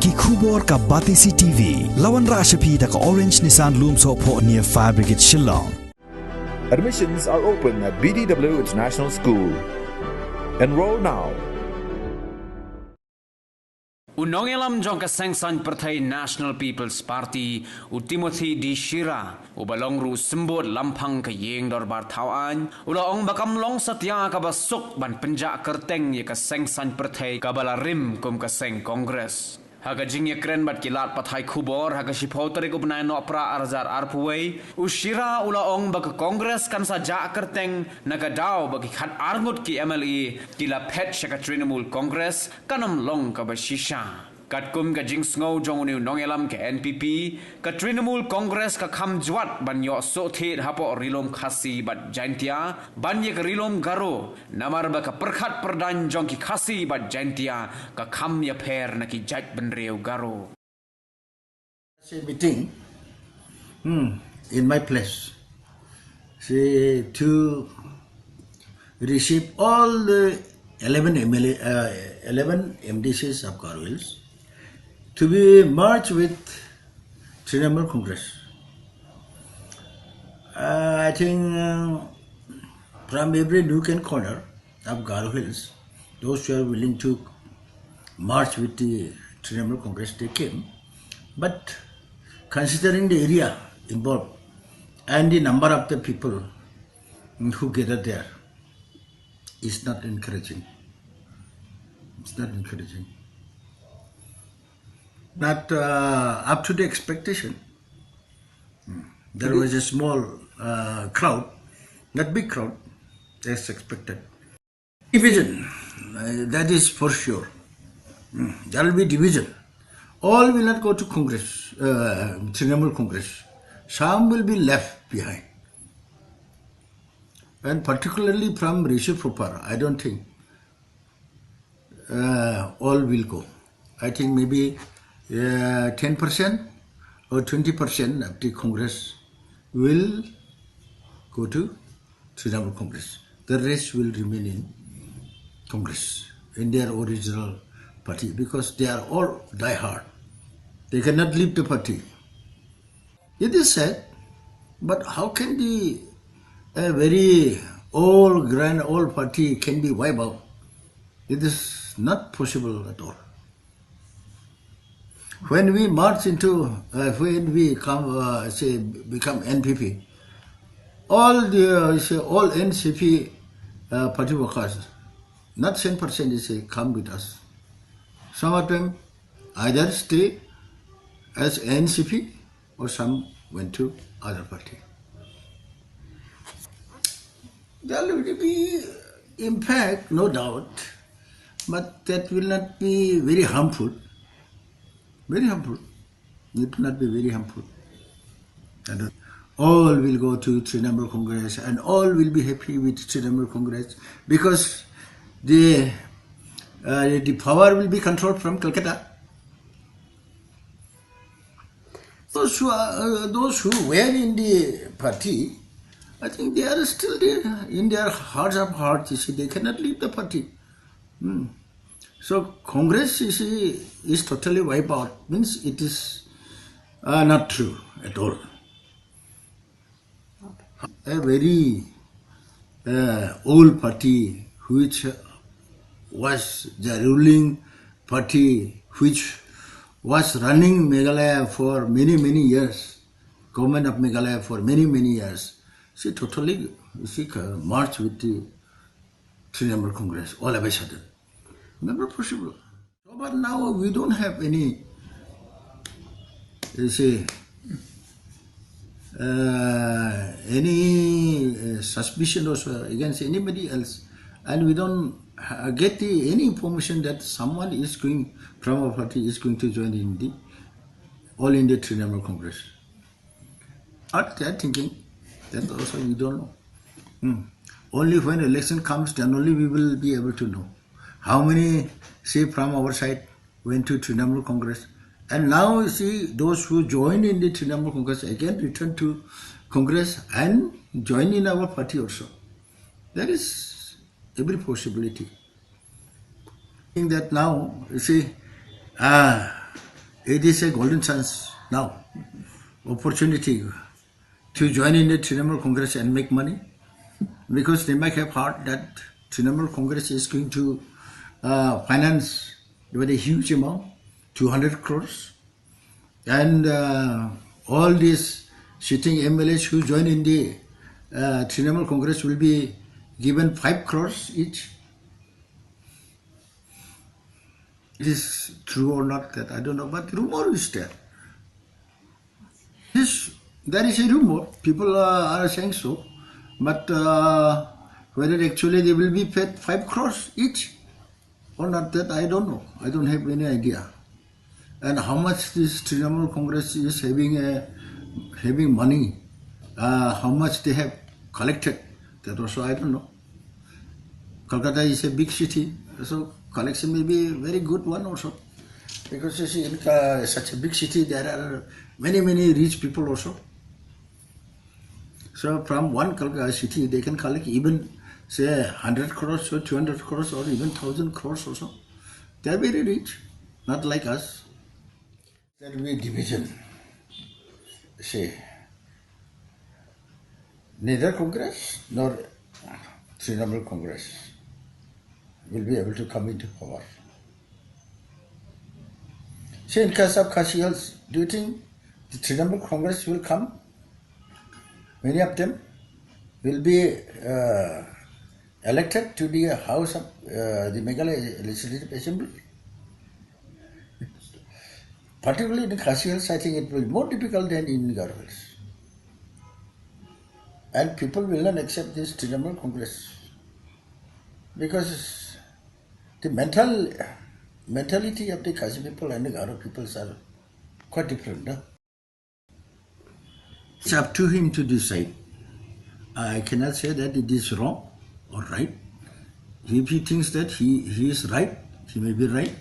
ki khubor ka Batisi TV lawan ra shapi da ka Orange Nissan Loom so pho near Fire Brigade Shillong. Admissions are open at BDW International School. Enroll now. Unong elam jong kasengsan Partai National People's Party u Timothy D. Shira u balong ru sembut lampang ke yeng dorbar thawan ula ong bakam long satya ka basuk ban penja kerteng ye kasengsan Partai kabala rim kum kaseng Kongres. Haga jingye kren bat kilat pathai khubor haga shipau tarik ubnai no pra arzar arpuwei ushira ula ong bak Kongres kan sa ja kerteng naga daw bagi khat arngut ki MLE kila pet shaka Trinamool Kongres kanam long ka bashisha katkum ka jing sngow jong unu nongelam ke NPP ka Trinamool Kongres ka kham jwat ban yo so the hapo rilom khasi bat jaintia ban ye ka rilom garo namar ba ka perkhat perdan jong ki khasi bat jaintia ka kham ya pher na ki jat ban reu garo meeting in my place to receive all the 11 MDCs of Garo Hills to be merged with Trinamool Congress. I think from every nook and corner of Garo Hills, those who are willing to march with the Trinamool Congress, they came. But considering the area involved and the number of the people who gathered there, it's not encouraging. It's not encouraging. Not up to the expectation. There was a small crowd, not big crowd, as expected. Division, that is for sure. There will be division. All will not go to Congress, Trinamool Congress. Some will be left behind. And particularly from Rishi Propar, I don't think all will go. I think maybe 10% or 20% of the Congress will go to Trinamool Congress. The rest will remain in Congress, in their original party, because they are all die-hard. They cannot leave the party. It is sad, but how can the very old party can be wiped out? It is not possible at all. When we march into, when we come, become NPP, all NCP party workers, not 10% is come with us. Some of them either stay as NCP or some went to other party. There will be impact, no doubt, but that will not be very harmful. Very harmful. It will not be very harmful. And all will go to Trinamool Congress and all will be happy with Trinamool Congress because the power will be controlled from Calcutta. Those who were in the party, I think they are still there in their hearts of hearts. You see, they cannot leave the party. So Congress, you see, is totally wiped out. Means it is not true at all. A very old party which was the ruling party which was running Meghalaya for many years, government of Meghalaya for many years. She totally marched with the Trinamool Congress all of a sudden. Never possible. But now we don't have any, any suspicion also against anybody else, and we don't get any information that someone is going from our party is going to join in the All India Trinamool Congress. What they are thinking, that also we don't know. Only when election comes, then only we will be able to know. How many, say, from our side went to Trinamool Congress. And now, you see, those who joined in the Trinamool Congress again return to Congress and join in our party also. There is every possibility. I think that now, you see, it is a golden chance now, opportunity to join in the Trinamool Congress and make money, because they might have heard that Trinamool Congress is going to finance with a huge amount, 200 crores, and all these sitting MLAs who join in the Trinamool Congress will be given 5 crores each. It is true or not, that I don't know, but rumor is there. Yes, there is a rumor. People are saying so, but whether actually they will be paid 5 crores each or not, that I don't know. I don't have any idea. And how much this Trinamool Congress is having money, how much they have collected, that also I don't know. Kolkata is a big city, so collection may be a very good one also. Because you see, in such a big city, there are many rich people also. So from one Kolkata city, they can collect even, say, 100 crores or 200 crores or even 1,000 crores also. They are very rich, not like us. There will be a division. Say, neither Congress nor Trinamool Congress will be able to come into power. So in case of Khasi Hills, do you think the Trinamool Congress will come? Many of them will be elected to the House of the Meghalaya Legislative Assembly. Particularly in Khasi Hills, I think it will be more difficult than in Garo Hills. And people will not accept this Trinamool Congress, because the mentality of the Khasi people and the Garo peoples are quite different. No? It's up to him to decide. I cannot say that it is wrong or right. If he thinks that he is right, he may be right.